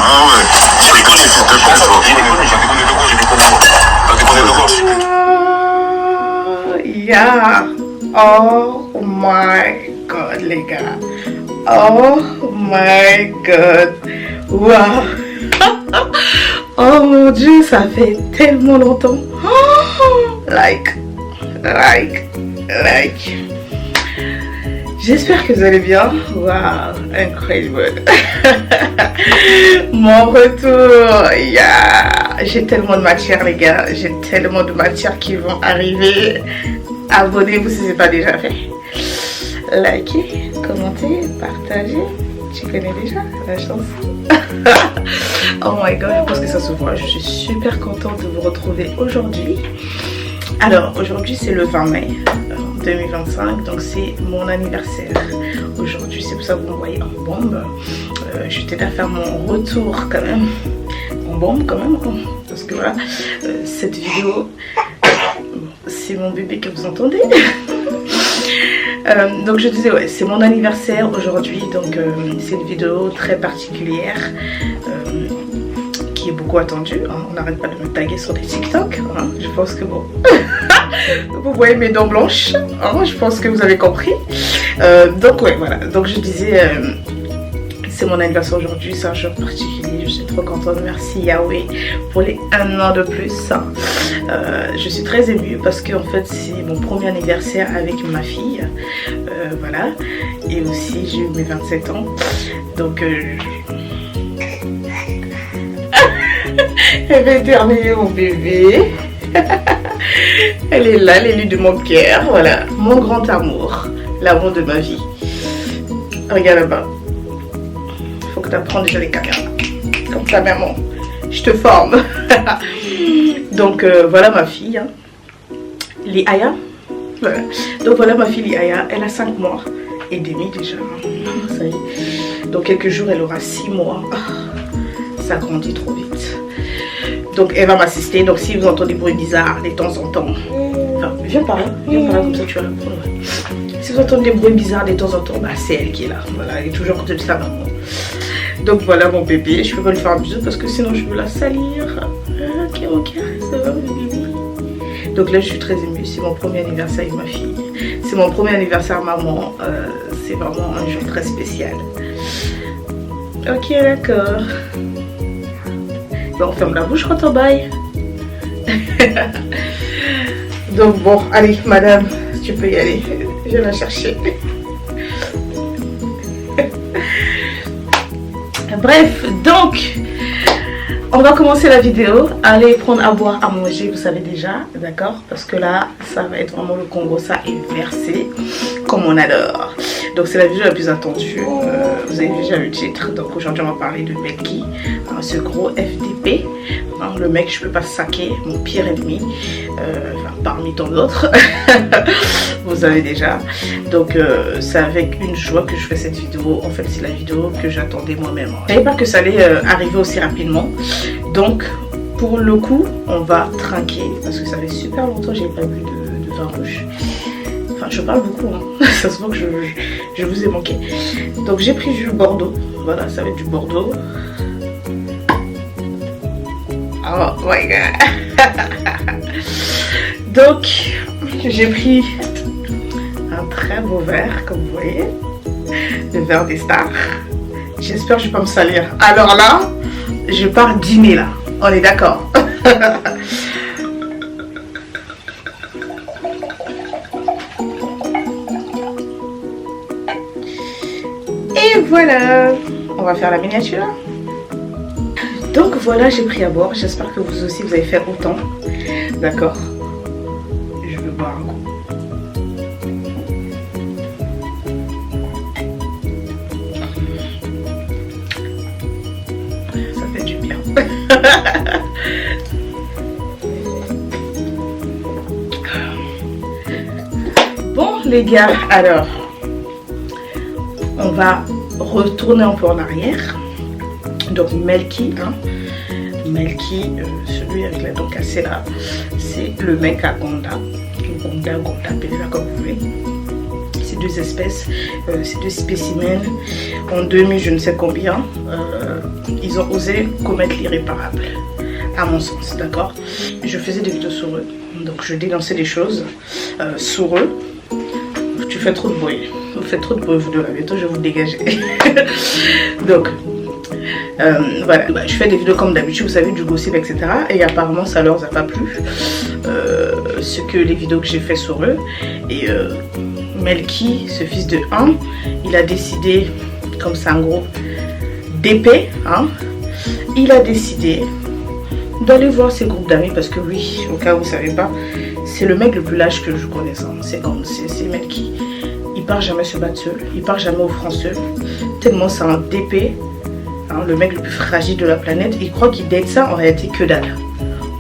Ah ouais. J'ai déconné, fils de con, toi. J'ai déconné de quoi, j'ai déconné quoi. T'as déconné de quoi? Yeah. Oh my god, les gars. Oh my god. Wow. Oh mon dieu, ça fait tellement longtemps. Oh, like. J'espère que vous allez bien. Wow, incroyable. Mon retour. Yeah. J'ai tellement de matière, les gars. J'ai tellement de matière qui vont arriver. Abonnez-vous si ce n'est pas déjà fait. Likez, commentez, partagez. Tu connais déjà la chanson. Oh my god, je pense que ça se voit. Je suis super contente de vous retrouver aujourd'hui. Alors, aujourd'hui c'est le 20 mai 2025, donc c'est mon anniversaire. Aujourd'hui, c'est pour ça que vous me voyez en bombe. Je t'aide à faire mon retour quand même. En bombe quand même. Parce que voilà, cette vidéo, c'est mon bébé que vous entendez. Donc je disais, ouais, c'est mon anniversaire aujourd'hui, donc c'est une vidéo très particulière qui est beaucoup attendue, hein. On n'arrête pas de me taguer sur des TikTok, hein. Je pense que bon, vous voyez mes dents blanches, hein. Je pense que vous avez compris. Donc ouais, voilà, donc je disais, c'est mon anniversaire aujourd'hui, c'est un jour particulier, je suis trop contente, merci Yahweh pour les 1 an de plus. Je suis très émue parce que en fait c'est mon premier anniversaire avec ma fille, voilà, et aussi j'ai eu mes 27 ans, donc elle va éternuer mon bébé. Elle est là, l'élu de mon cœur, voilà, mon grand amour, l'amour de ma vie. Regarde là-bas. Faut que tu apprennes déjà les caméras. Comme ta maman. Je te forme. Donc voilà ma fille. Hein. Liaya. Voilà. Donc voilà ma fille Liaya. Elle a 5 mois et demi déjà. Ça y est. Dans quelques jours elle aura 6 mois. Ça grandit trop vite. Donc elle va m'assister. Donc si vous entendez des bruits bizarres de temps en temps. Enfin, viens par là comme ça tu vas l'apprendre. Si vous entendez des bruits bizarres de temps en temps, bah, c'est elle qui est là. Voilà, elle est toujours côté de sa maman. Donc voilà mon bébé, je peux pas lui faire un bisou parce que sinon je veux la salir. Ok, ça va mon bébé. Donc là je suis très émue, c'est mon premier anniversaire avec ma fille. C'est mon premier anniversaire maman, c'est vraiment un jour très spécial. Ok, d'accord. Bon, on ferme la bouche quand on baille. Donc bon, allez madame, tu peux y aller, je vais la chercher. Bref, donc on va commencer la vidéo. Allez prendre à boire, à manger, vous savez déjà, d'accord? Parce que là, ça va être vraiment le Congo, ça est versé comme on adore. Donc c'est la vidéo la plus attendue. Vous avez déjà le titre. Donc aujourd'hui on va parler de Melky, hein, ce gros FDP, hein, le mec je peux pas saquer, mon pire ennemi, enfin, parmi tant d'autres. Vous savez déjà. Donc c'est avec une joie que je fais cette vidéo. En fait c'est la vidéo que j'attendais moi-même. Je ne savais pas que ça allait arriver aussi rapidement. Donc pour le coup on va trinquer parce que ça fait super longtemps que j'ai pas bu de vin rouge. Enfin, je parle beaucoup, hein. Ça se voit que je vous ai manqué. Donc j'ai pris du Bordeaux. Voilà, ça va être du Bordeaux. Oh my god. Donc j'ai pris un très beau verre, comme vous voyez. Le verre des stars. J'espère que je vais pas me salir. Alors là, je pars dîner là. On est d'accord. Et voilà, on va faire la miniature. Donc voilà, j'ai pris à boire. J'espère que vous aussi vous allez faire autant. D'accord. Je veux boire un coup. Ça fait du bien. Bon les gars, alors on va retourner un peu en arrière. Donc Melky, hein. Melky, celui avec la dent cassée là, c'est le mec à Gonda. Gonda, appelez-la comme vous voulez. C'est deux espèces, ces deux spécimens, en 2000 je ne sais combien, ils ont osé commettre l'irréparable, à mon sens, d'accord. Je faisais des vidéos sur eux, donc je dénonçais des choses sur eux. Tu fais trop de bruit, vous faites trop de bruit de la vidéo, je vais vous dégager. Donc voilà, je fais des vidéos comme d'habitude, vous savez, du gossip, etc. Et apparemment ça leur a pas plu, ce que les vidéos que j'ai fait sur eux. Et Melky, ce fils de 1, il a décidé, comme c'est un gros d'épée, hein, il a décidé d'aller voir ses groupes d'amis, parce que oui, au cas où vous ne savez pas, c'est le mec le plus lâche que je connaisse, hein. C'est Melky. Il part jamais se battre seul, il part jamais au front seul, tellement c'est un d'épée, hein, le mec le plus fragile de la planète. Il croit qu'il date ça, en réalité que dalle.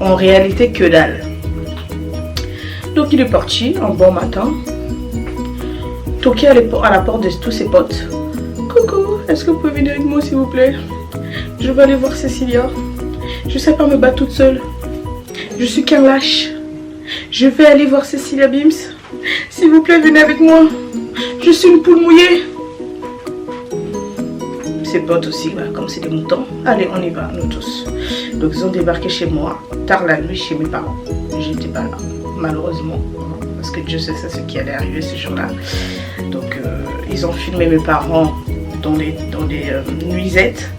En réalité que dalle. Donc il est parti un bon matin, toquer à la porte de tous ses potes. Coucou, est-ce que vous pouvez venir avec moi s'il vous plaît? Je vais aller voir Cécilia. Je sais pas me battre toute seule. Je suis qu'un lâche. Je vais aller voir Cécilia Bims. S'il vous plaît, venez avec moi. Je suis une poule mouillée. Ses potes aussi, bah, comme c'est des moutons. Allez, on y va, nous tous. Donc ils ont débarqué chez moi, tard la nuit, chez mes parents. J'étais pas là, malheureusement. Parce que Dieu sait ce qui allait arriver ce jour-là. Donc ils ont filmé mes parents dans des nuisettes.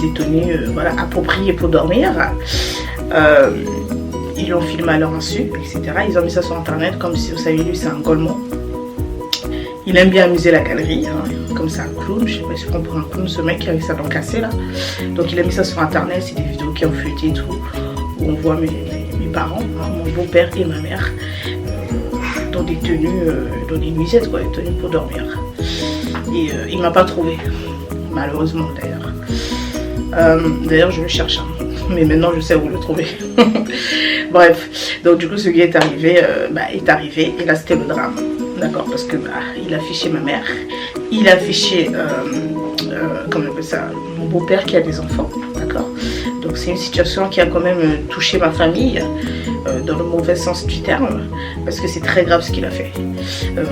Des tenues voilà, appropriées pour dormir. Ils l'ont filmé à leur insu, etc. Ils ont mis ça sur internet, comme si vous savez, lui c'est un golemon. Il aime bien amuser la galerie, hein, comme c'est un clown. Je sais pas si on prend un clown, ce mec qui avait ça dans le cassé là. Donc il a mis ça sur internet, c'est des vidéos qui ont fuité et tout, où on voit mes parents, hein, mon beau-père et ma mère, dans des tenues, dans des nuisettes, quoi, des tenues pour dormir. Et il m'a pas trouvé, malheureusement d'ailleurs. D'ailleurs je le cherche, hein, mais maintenant je sais où le trouver. Bref, donc du coup ce gars est arrivé, et là c'était le drame, d'accord, parce que il a fiché ma mère, il a fiché, comment on appelle ça, mon beau-père qui a des enfants, d'accord. Donc c'est une situation qui a quand même touché ma famille, dans le mauvais sens du terme, parce que c'est très grave ce qu'il a fait.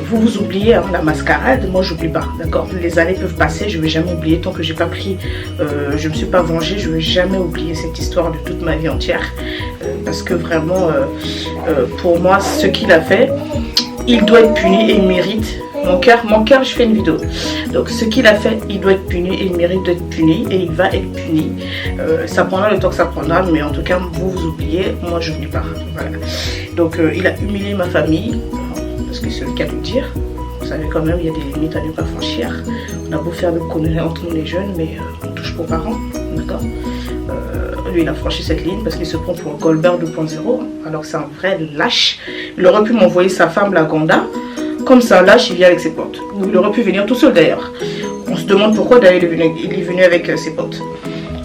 Vous vous oubliez, hein, la mascarade, moi j'oublie pas, d'accord. Les années peuvent passer, je vais jamais oublier, tant que j'ai pas pris, je me suis pas vengée, je vais jamais oublier cette histoire de toute ma vie entière, parce que vraiment, pour moi, ce qu'il a fait, il doit être puni et il mérite. Mon cœur, je fais une vidéo. Donc ce qu'il a fait, il doit être puni et il mérite d'être puni et il va être puni. Ça prendra le temps que ça prendra, mais en tout cas, vous oubliez, moi je n'oublie pas. Voilà. Donc il a humilié ma famille, parce que c'est le cas de dire. Vous savez quand même, il y a des limites à ne pas franchir. On a beau faire des conneries entre nous les jeunes, mais on touche pas aux parents, d'accord. Lui il a franchi cette ligne parce qu'il se prend pour Goldberg 2.0, alors que c'est un vrai lâche. Il aurait pu m'envoyer sa femme, la Gonda. Comme ça, lâche, il vient avec ses potes. Ou il aurait pu venir tout seul d'ailleurs. On se demande pourquoi d'ailleurs il est venu avec ses potes.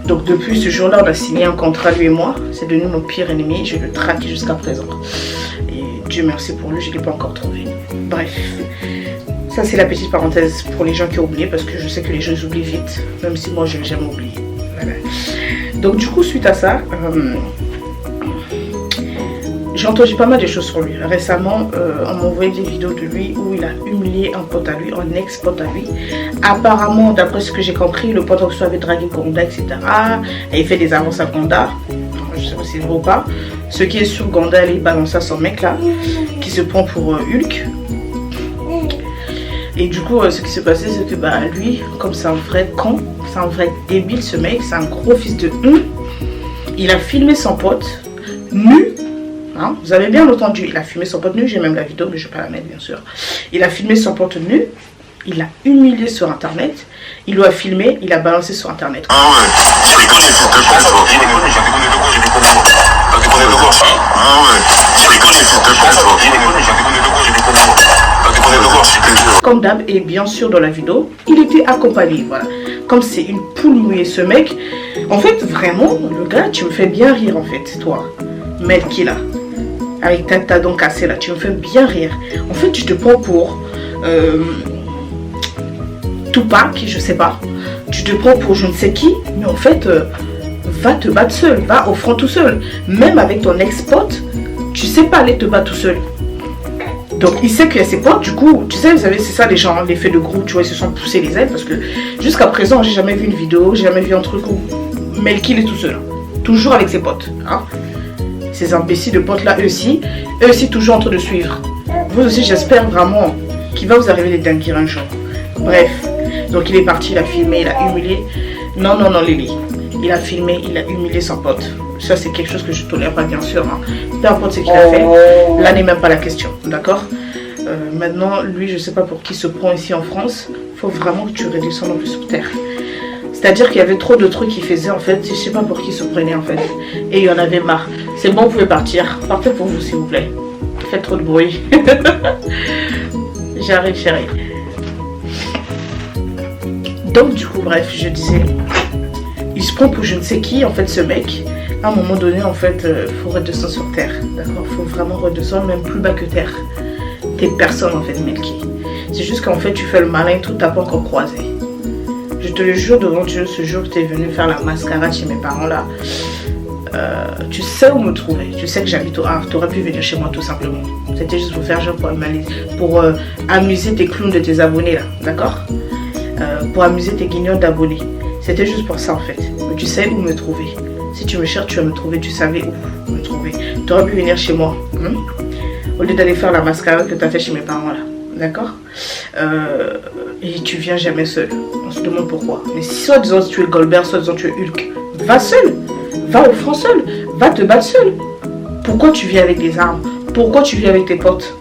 Donc depuis ce jour-là, on a signé un contrat, lui et moi. C'est devenu mon pire ennemi. Je le traque jusqu'à présent. Et Dieu merci pour lui, je ne l'ai pas encore trouvé. Bref, ça c'est la petite parenthèse pour les gens qui ont oublié, parce que je sais que les gens oublient vite, même si moi je n'ai jamais oublié. Voilà. Donc du coup, suite à ça, j'ai entendu pas mal de choses sur lui. Récemment, on m'a envoyé des vidéos de lui où il a humilié un pote à lui, un ex-pote à lui. Apparemment, d'après ce que j'ai compris, le pote en question avait dragué Gonda, etc. Et il fait des avances à Gonda. Je sais pas si c'est vrai ou pas. Ce qui est sur Gonda, il balance à son mec là, qui se prend pour Hulk. Et du coup, ce qui s'est passé, c'est que lui, comme c'est un vrai con, c'est un vrai débile ce mec, c'est un gros fils de il a filmé son pote nu. Hein, vous avez bien entendu, il a filmé son pote nu, j'ai même la vidéo mais je ne vais pas la mettre bien sûr. Il a filmé son pote nu, il l'a humilié sur internet, il l'a filmé, il a balancé sur internet. Ah ouais, tu les connais, c'est de quoi toi? Tu les connais, j'en déconne de quoi, j'ai vu comment? T'en déconnes de quoi? Ah ouais, tu les connais, c'est de quoi toi? Tu les connais, j'en déconne de quoi, j'ai vu comment? T'en déconnes de quoi, c'est plaisir. Comme d'hab, et bien sûr dans la vidéo, il était accompagné, voilà. Comme c'est une poule mouillée ce mec, en fait vraiment, le gars, tu me fais bien rire en fait, toi, Melky là. Avec ta dent cassée là, tu me fais bien rire. En fait, tu te prends pour Tupac, je sais pas. Tu te prends pour je ne sais qui, mais en fait, va te battre seul, va au front tout seul. Même avec ton ex-pote, tu sais pas aller te battre tout seul. Donc il sait qu'il y a ses potes, du coup, tu sais, vous savez, c'est ça les gens, l'effet de groupe, tu vois, ils se sont poussés les ailes parce que jusqu'à présent, j'ai jamais vu une vidéo, j'ai jamais vu un truc où Melky est tout seul. Toujours avec ses potes. Hein. Ces imbéciles de potes là, eux aussi toujours en train de suivre. Vous aussi, j'espère vraiment qu'il va vous arriver des dingueries un jour. Bref, donc il est parti, il a filmé, il a humilié. Non, Lily. Il a filmé, il a humilié son pote. Ça, c'est quelque chose que je tolère pas, bien sûr. Hein. Peu importe ce qu'il a fait, là n'est même pas la question. D'accord. Maintenant, lui, je sais pas pour qui se prend ici en France. Il faut vraiment que tu redescendes un peu sur terre. C'est-à-dire qu'il y avait trop de trucs qu'il faisait, en fait. Je sais pas pour qui se prenait, en fait. Et il y en avait marre. C'est bon, vous pouvez partir. Partez pour vous, s'il vous plaît. Faites trop de bruit. J'arrive, chérie. Donc, du coup, bref, je disais... Il se prend pour je ne sais qui, en fait, ce mec. À un moment donné, en fait, faut redescendre sur terre. D'accord. Faut vraiment redescendre, même plus bas que terre. T'es personne, en fait, Melky. C'est juste qu'en fait, tu fais le malin, tout t'as pas encore croisé. Je te le jure devant Dieu, ce jour que tu es venu faire la mascarade chez mes parents là, tu sais où me trouver. Tu sais que j'habite au Havre, tu aurais pu venir chez moi tout simplement. C'était juste pour faire genre pour amuser tes clowns de tes abonnés là, d'accord, pour amuser tes guignols d'abonnés. C'était juste pour ça en fait. Mais tu sais où me trouver. Si tu me cherches, tu vas me trouver. Tu savais où me trouver. Tu aurais pu venir chez moi. Au lieu d'aller faire la mascarade que tu as fait chez mes parents là. D'accord. Et tu viens jamais seul. On se demande pourquoi. Mais si soit disant tu es Goldberg, soit disant tu es Hulk, va seul. Va au front seul. Va te battre seul. Pourquoi tu viens avec des armes? Pourquoi tu viens avec tes potes?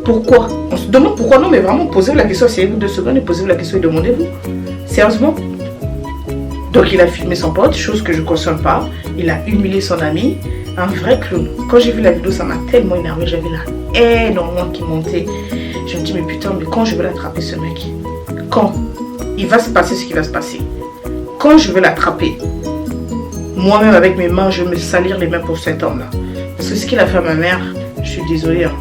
Pourquoi? On se demande pourquoi. Non mais vraiment, posez-vous la question, asseyez-vous 2 secondes et posez-vous la question et demandez-vous. Sérieusement. Donc il a filmé son pote, chose que je ne cautionne pas. Il a humilié son ami. Un vrai clown. Quand j'ai vu la vidéo, ça m'a tellement énervé. J'avais la haine en moi qui montait. Je me dis, mais putain, mais quand je vais l'attraper ce mec? Quand? Il va se passer ce qui va se passer. Quand je vais l'attraper, moi-même avec mes mains, je vais me salir les mains pour cet homme-là. Parce que ce qu'il a fait à ma mère, je suis désolée. Hein.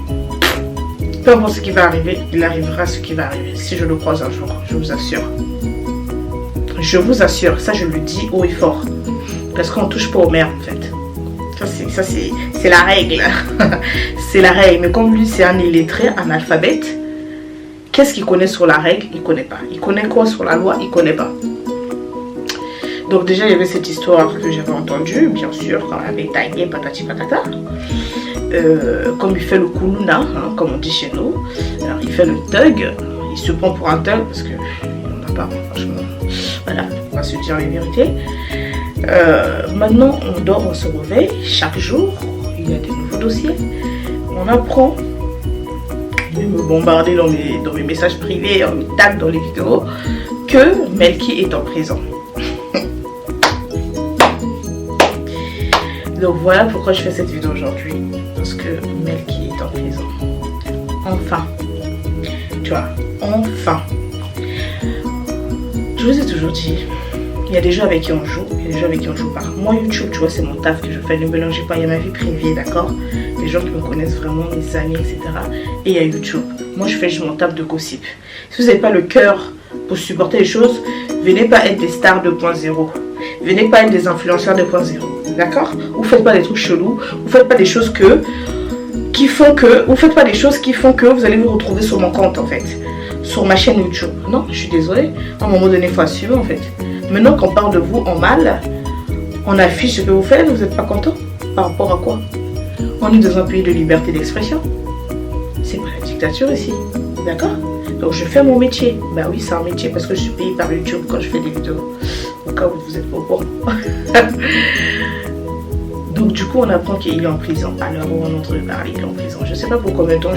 Peu importe ce qui va arriver, il arrivera ce qui va arriver. Si je le croise un jour, je vous assure. Je vous assure, ça je le dis haut et fort. Parce qu'on ne touche pas aux mères en fait. Ça c'est la règle. C'est la règle. Mais comme lui c'est un illettré, un alphabète, qu'est-ce qu'il connaît sur la règle? Il ne connaît pas. Il connaît quoi sur la loi? Il ne connaît pas. Donc déjà il y avait cette histoire que j'avais entendue, bien sûr, quand on avait tagué patati patata. Comme il fait le koulouna, hein, comme on dit chez nous. Alors il fait le thug. Il se prend pour un thug parce que on n'a pas, franchement. Voilà, on va se dire les vérités. Maintenant, on dort, on se réveille. Chaque jour, il y a des nouveaux dossiers. On apprend. Il me bombarder dans mes messages privés, on me tag dans les vidéos, que Melky est en prison. Donc voilà pourquoi je fais cette vidéo aujourd'hui. Parce que Melky est en prison. Enfin. Tu vois, enfin. Je vous ai toujours dit, il y a des gens avec qui on joue, il y a des gens avec qui on joue pas. Moi, YouTube, tu vois, c'est mon taf que je fais. Ne mélangez pas, il y a ma vie privée, d'accord? Les gens qui me connaissent vraiment, mes amis, etc. Et il y a YouTube. Moi, je fais juste mon taf de gossip. Si vous n'avez pas le cœur pour supporter les choses, venez pas être des stars 2.0. Venez pas être des influenceurs 2.0, d'accord? Vous faites pas des trucs chelous, vous faites pas des choses qui font que vous allez vous retrouver sur mon compte, en fait. Sur ma chaîne YouTube. Non, je suis désolée. À un moment donné, il faut assumer en fait. Maintenant qu'on parle de vous en mal, on affiche ce que vous faites, vous n'êtes pas content. Par rapport à quoi? On est dans un pays de liberté d'expression. C'est pas la dictature ici. D'accord? Donc je fais mon métier. Bah oui, c'est un métier parce que je suis payée par YouTube quand je fais des vidéos. Au cas où vous êtes pas au courant. Donc du coup on apprend qu'il est en prison. À l'heure où on entend parler, il est en prison. Je sais pas pour combien de temps.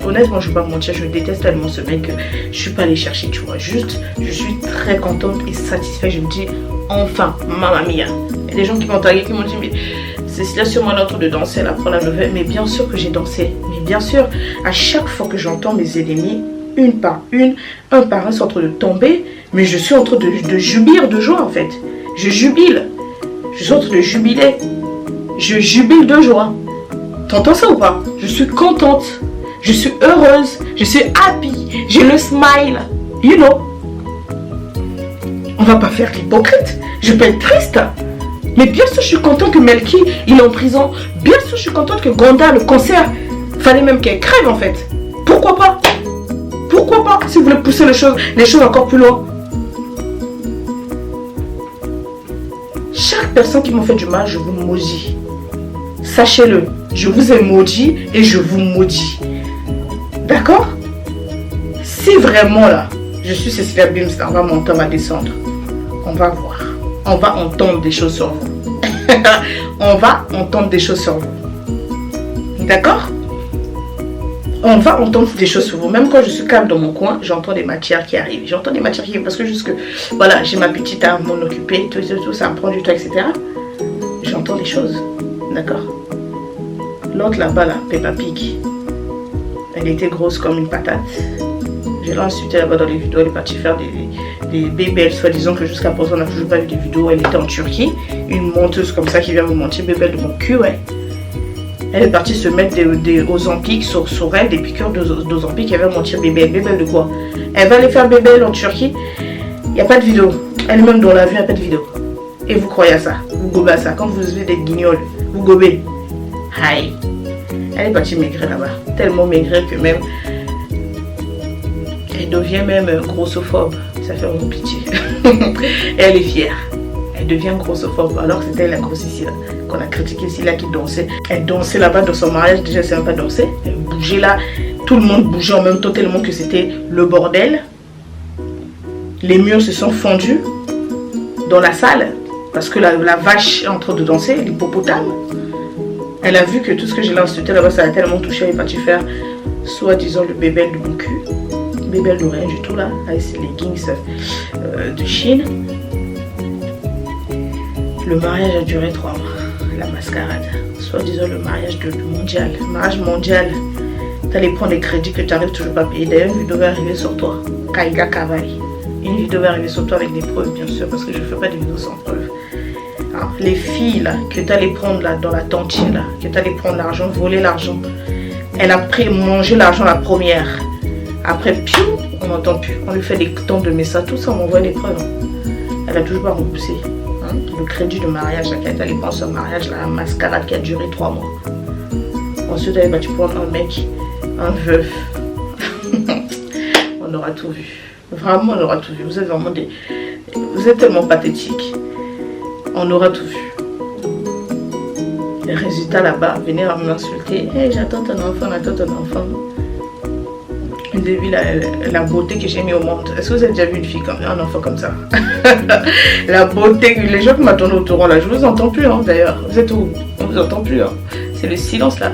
Honnêtement je vais pas me mentir, je déteste tellement ce mec que je suis pas allée chercher, tu vois. Juste, je suis très contente et satisfaite. Je me dis, enfin, mamma mia. Il y a des gens qui m'ont tagué, qui m'ont dit, mais c'est sûrement en train de danser, elle apprend la nouvelle. Mais bien sûr que j'ai dansé. Mais bien sûr, à chaque fois que j'entends mes ennemis, une par une, un par un sont en train de tomber, mais je suis en train de jubiler de joie en fait. Je jubile. Je suis en train de jubiler. Je jubile de joie. T'entends ça ou pas? Je suis contente. Je suis heureuse. Je suis happy. J'ai le smile. You know. On va pas faire l'hypocrite. Je peux être triste. Mais bien sûr, je suis contente que Melky, il est en prison. Bien sûr, je suis contente que Gonda, le concert, fallait même qu'elle crève en fait. Pourquoi pas? Pourquoi pas? Si vous voulez pousser les choses encore plus loin. Chaque personne qui m'a fait du mal, je vous maudis. Sachez-le, je vous ai maudit et je vous maudis. D'accord? Si vraiment là, je suis Cécilia Bimster, on va monter, on va descendre. On va voir. On va entendre des choses sur vous. On va entendre des choses sur vous. D'accord? On va entendre des choses sur vous. Même quand je suis calme dans mon coin, j'entends des matières qui arrivent. J'entends des matières qui arrivent parce que jusque, voilà, j'ai ma petite à m'en occuper, tout, ça me prend du temps, etc. J'entends des choses. D'accord? L'autre là-bas, là, Peppa Pig, elle était grosse comme une patate. Je l'ai insultée là-bas dans les vidéos. Elle est partie faire des bébelles, soi-disant que jusqu'à présent on n'a toujours pas vu des vidéos. Elle était en Turquie. Une menteuse comme ça qui vient me mentir, bébelle de mon cul, ouais. Elle est partie se mettre des Ozempic sur elle, des piqûres d'Ozempic. Elle va mentir bébelle. Bébelle de quoi? Elle va aller faire bébelle en Turquie. Il n'y a pas de vidéo. Elle-même dans la vue, il n'y a pas de vidéo. Et vous croyez à ça? Vous gobez à ça. Quand vous avez des guignols, vous gobez. Aïe. Elle est partie maigrir là-bas. Tellement maigrir que même... Elle devient même grossophobe. Ça fait vraiment pitié. Et elle est fière. Elle devient grossophobe. Alors que c'était la grosse ici, là. Qu'on a critiqué ici, là, qui dansait. Elle dansait là-bas dans son mariage. Déjà, elle ne savait pas danser. Elle bougeait là. Tout le monde bougeait en même temps, tellement que c'était le bordel. Les murs se sont fondus dans la salle. Parce que la vache est en train de danser, l'hippopotame. Elle a vu que tout ce que j'ai insulté là-bas, ça a tellement touché. Elle est partie faire, soi-disant, le bébel de mon cul. Bébel de rien du tout là. Avec ses leggings de Chine. Le mariage a duré 3 mois. La mascarade. Soi-disant le mariage mondial. Le mariage mondial. Tu allais prendre des crédits que tu n'arrives toujours pas à payer. D'ailleurs, une vidéo va arriver sur toi. Kaiga Kavali. Une vidéo va arriver sur toi avec des preuves, bien sûr, parce que je ne fais pas des vidéos sans preuves. Alors, les filles là, que tu allais prendre là, dans la tantine, là, que tu allais prendre l'argent, voler l'argent. Elle a pris, mangé l'argent la première. Après, piou, on n'entend plus. On lui fait des temps de messages, tout ça, on m'envoie des preuves. Elle a toujours pas remboursé. Le crédit de mariage, là, qu'elle allait prendre ce mariage, là, la mascarade qui a duré 3 mois. Ensuite, elle va tu prendre un mec, un veuf. On aura tout vu. Vraiment, on aura tout vu. Vous êtes vraiment des... Vous êtes tellement pathétiques. On aura tout vu. Les résultats là-bas, venir m'insulter. Hey, j'attends ton enfant, j'attends ton enfant. Vous avez vu la beauté que j'ai mis au monde. Est-ce que vous avez déjà vu une fille comme un enfant comme ça? La beauté, les gens qui m'attendent autour là, je vous entends plus hein, d'ailleurs. Vous êtes où? On vous entend plus. Hein. C'est le silence là.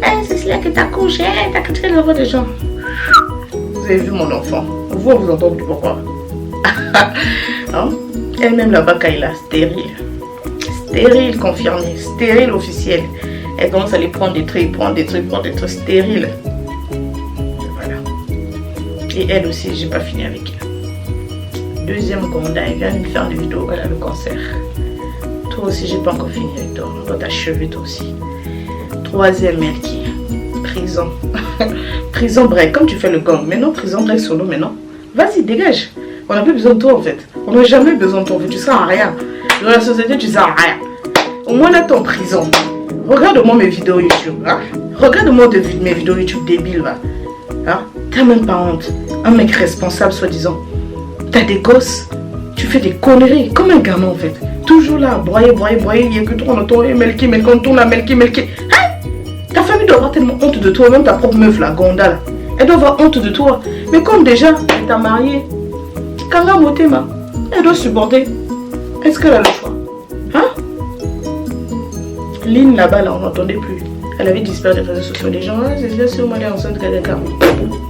Hey, c'est celui-là que t'as couché, t'as couché le voix des gens. Vous avez vu mon enfant. Vous, on vous entend plus pourquoi? Hein? Elle-même là-bas, Kayla, stérile. Stérile confirmé, stérile officiel. Elle commence à les prendre des trucs, prendre des trucs stériles. Voilà. Et elle aussi, j'ai pas fini avec elle. Deuxième Gonda, elle vient de me faire une vidéo, elle a le cancer. Toi aussi, j'ai pas encore fini avec toi. On va t'achever toi aussi. Troisième, Melky. Prison. Prison break, comme tu fais le gang. Mais non, prison break solo, mais non. Vas-y, dégage. On n'a plus besoin de toi en fait. On n'a jamais besoin de toi en fait. Tu sers à rien. Dans la société, tu sers à rien. Au moins là, t'es en prison. Regarde-moi mes vidéos YouTube. Hein? Regarde-moi mes vidéos YouTube débiles. Hein? T'as même pas honte. Un mec responsable, soi-disant. T'as des gosses. Tu fais des conneries. Comme un gamin en fait. Toujours là, broyer. Il n'y a que toi, on entend Melky, on tourne là, Melky. Hein? Ta famille doit avoir tellement honte de toi. Même ta propre meuf, la Gonda là. Elle doit avoir honte de toi. Mais comme déjà, elle t'a marié. Kanga Motema, elle doit supporter. Est-ce qu'elle a le choix? Hein? Lynn là-bas, là, on n'entendait plus. Elle avait disparu des réseaux sociaux. Les gens, ah, c'est bien sûr, elle est enceinte de quelqu'un.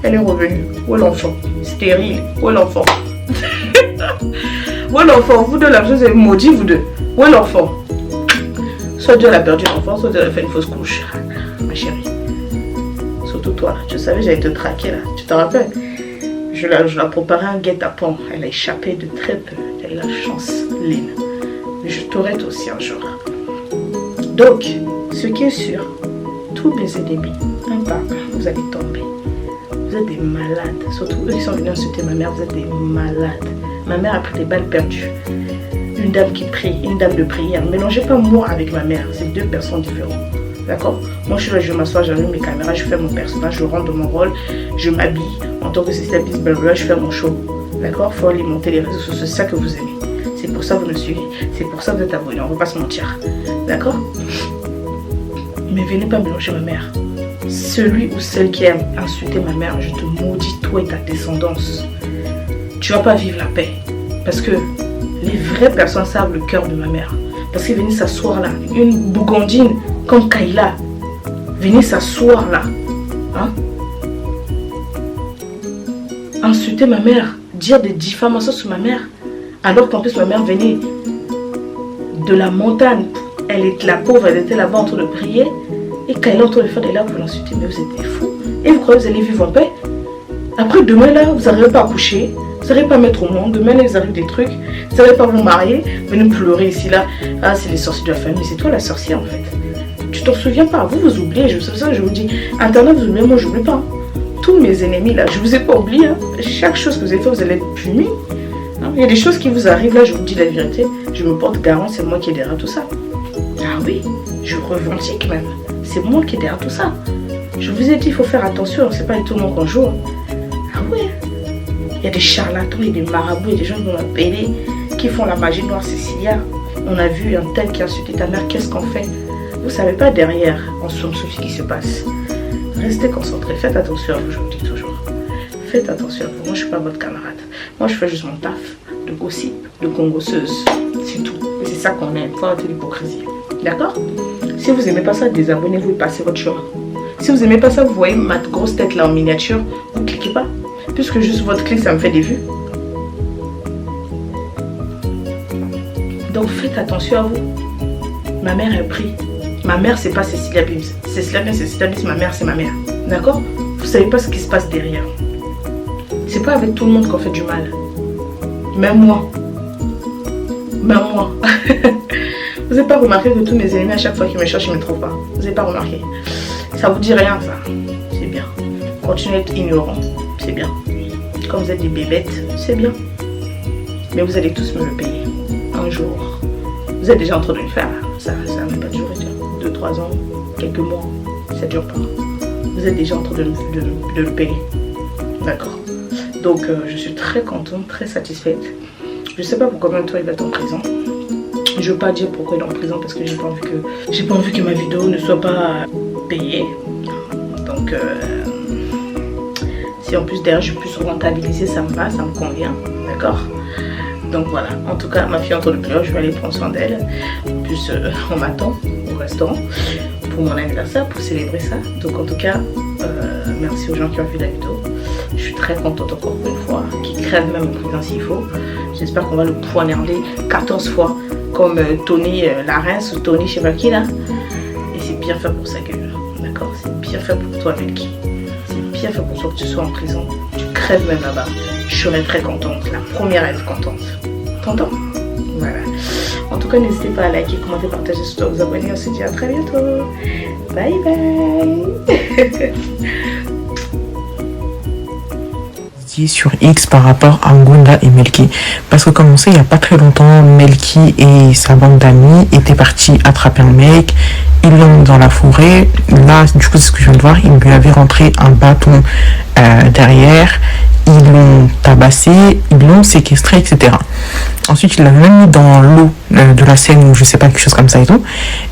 Elle est revenue. Où est l'enfant? Stérile. Où est l'enfant? Où est l'enfant? Vous deux, là, vous êtes maudits, vous deux. Où est l'enfant? Soit Dieu a perdu l'enfant, soit Dieu a fait une fausse couche. Ma chérie. Surtout toi, là. Tu savais, j'allais te traquer, là. Tu te rappelles? Je la préparais un guet-apens. Elle a échappé de très peu. Elle a la chance, Lynn. Mais je t'aurai aussi un jour. Donc, ce qui est sûr, tous mes ennemis, un par un, vous allez tomber. Vous êtes des malades. Surtout eux qui sont venus insulter ma mère, vous êtes des malades. Ma mère a pris des balles perdues. Une dame qui prie, une dame de prière. Mélangez pas moi avec ma mère. C'est deux personnes différentes. D'accord? Moi, je suis là, je m'assois, j'allume mes caméras, je fais mon personnage, je rentre dans mon rôle, je m'habille en tant que Cécilia Biz, blablabla, je fais mon show. D'accord? Il faut alimenter les réseaux sociaux, c'est ça que vous aimez. C'est pour ça que vous me suivez. C'est pour ça que vous êtes abonnés, on ne va pas se mentir. D'accord? Mais venez pas mélanger ma mère. Celui ou celle qui aime insulter ma mère, je te maudis, toi et ta descendance. Tu vas pas vivre la paix. Parce que les vraies personnes savent le cœur de ma mère. Parce que venez s'asseoir là. Une bougandine comme Kayla. Venez s'asseoir là. Hein? Insulter ma mère. Dire des diffamations sur ma mère. Alors qu'en plus ma mère venait de la montagne. Elle est la pauvre, elle était là-bas en train de prier. Et Kayla en train de faire des larmes pour l'insulter. Mais vous êtes fous. Et vous croyez que vous allez vivre en paix? Après demain là, vous n'arrivez pas à coucher. Vous n'arrivez pas à mettre au monde. Demain là, vous arrivent des trucs. Vous n'arrivez pas à vous marier. Venez pleurer ici là. Ah, c'est les sorciers de la famille. C'est toi la sorcière en fait. Tu t'en souviens pas. Vous oubliez. C'est ça que je vous dis. Internet, vous oubliez. Moi, je n'oublie pas. Tous mes ennemis là, je vous ai pas oublié. Hein. Chaque chose que vous avez fait, vous allez être punis. Hein. Il y a des choses qui vous arrivent là, je vous dis la vérité. Je me porte garant, c'est moi qui est derrière tout ça. Ah oui, je revendique même. C'est moi qui est derrière tout ça. Je vous ai dit, il faut faire attention. C'est pas tout le monde qu'on joue. Ah ouais. Il y a des charlatans, il y a des marabouts, il y a des gens qui vont m'appeler, qui font la magie noire Cécilia. On a vu un tel qui a insulté ta mère, qu'est-ce qu'on fait? Vous savez pas derrière, en somme, ce qui se passe. Restez concentrés, faites attention à vous, je vous dis toujours. Faites attention à vous, moi je suis pas votre camarade. Moi je fais juste mon taf de gossip, de gongosseuse. C'est tout. Et c'est ça qu'on aime, faut arrêter l'hypocrisie. D'accord? Si vous aimez pas ça, désabonnez-vous et passez votre chemin. Si vous aimez pas ça, vous voyez ma grosse tête là en miniature, vous cliquez pas. Puisque juste votre clic, ça me fait des vues. Donc faites attention à vous. Ma mère est pris. Ma mère, c'est pas Cécilia Biz. Cécilia Biz, ma mère, c'est ma mère. D'accord? Vous savez pas ce qui se passe derrière. C'est pas avec tout le monde qu'on fait du mal. Même moi. Même moi. Vous n'avez pas remarqué que tous mes ennemis, à chaque fois qu'ils me cherchent, ils ne me trouvent pas. Vous n'avez pas remarqué. Ça vous dit rien, ça. C'est bien. Continuez à être ignorant. C'est bien. Comme vous êtes des bébêtes, c'est bien. Mais vous allez tous me le payer. Un jour. Vous êtes déjà en train de le faire. Ça n'a même pas duré. 2-3 ans, quelques mois. Ça ne dure pas. Vous êtes déjà en train de le payer. D'accord. Donc, je suis très contente, très satisfaite. Je ne sais pas pour combien de temps il va être en prison. Je ne veux pas dire pourquoi il est en prison parce que j'ai pas envie que ma vidéo ne soit pas payée. Donc, si en plus derrière je suis plus rentabilisée, ça me va, ça me convient. D'accord? Donc voilà, en tout cas, ma fille est en train de pleurer, je vais aller prendre soin d'elle. En plus, on m'attend au restaurant pour mon anniversaire, pour célébrer ça. Donc en tout cas, merci aux gens qui ont vu la vidéo. Je suis très contente encore une fois, qui crève même en prison s'il faut. J'espère qu'on va le poignarder 14 fois, comme Tony Larens ou Tony je sais pas qui là. Et c'est bien fait pour sa gueule, d'accord? C'est bien fait pour toi, Melky. C'est bien fait pour toi que tu sois en prison. Tu crèves même là-bas. Je serais très contente, la première à être contente. T'entends? Voilà. En tout cas, n'hésitez pas à liker, commenter, partager, surtout vous abonner. On se dit à très bientôt. Bye bye. Sur X par rapport à Ngunda et Melky, parce que comme on sait il n'y a pas très longtemps, Melky et sa bande d'amis étaient partis attraper un mec, ils l'ont dans la forêt, là du coup c'est ce que je viens de voir, ils lui avaient rentré un bâton derrière, ils l'ont tabassé, ils l'ont séquestré, etc. Ensuite il l'avait même mis dans l'eau de la Seine ou je sais pas, quelque chose comme ça et tout.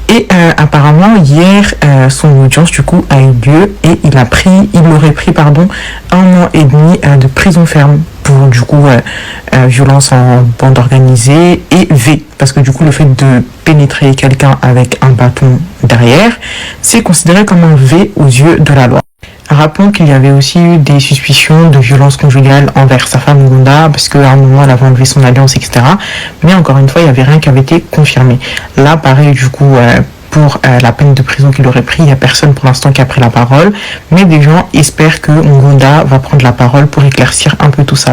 Et apparemment hier son audience du coup a eu lieu et il aurait pris 1 an et demi de prison ferme pour du coup violence en bande organisée et V, parce que du coup le fait de pénétrer quelqu'un avec un bâton derrière c'est considéré comme un V aux yeux de la loi. Rappelons qu'il y avait aussi eu des suspicions de violence conjugale envers sa femme Ngunda, parce qu'à un moment elle avait enlevé son alliance, etc. Mais encore une fois, il n'y avait rien qui avait été confirmé. Là, pareil, du coup, pour la peine de prison qu'il aurait pris, il n'y a personne pour l'instant qui a pris la parole. Mais des gens espèrent que Ngunda va prendre la parole pour éclaircir un peu tout ça.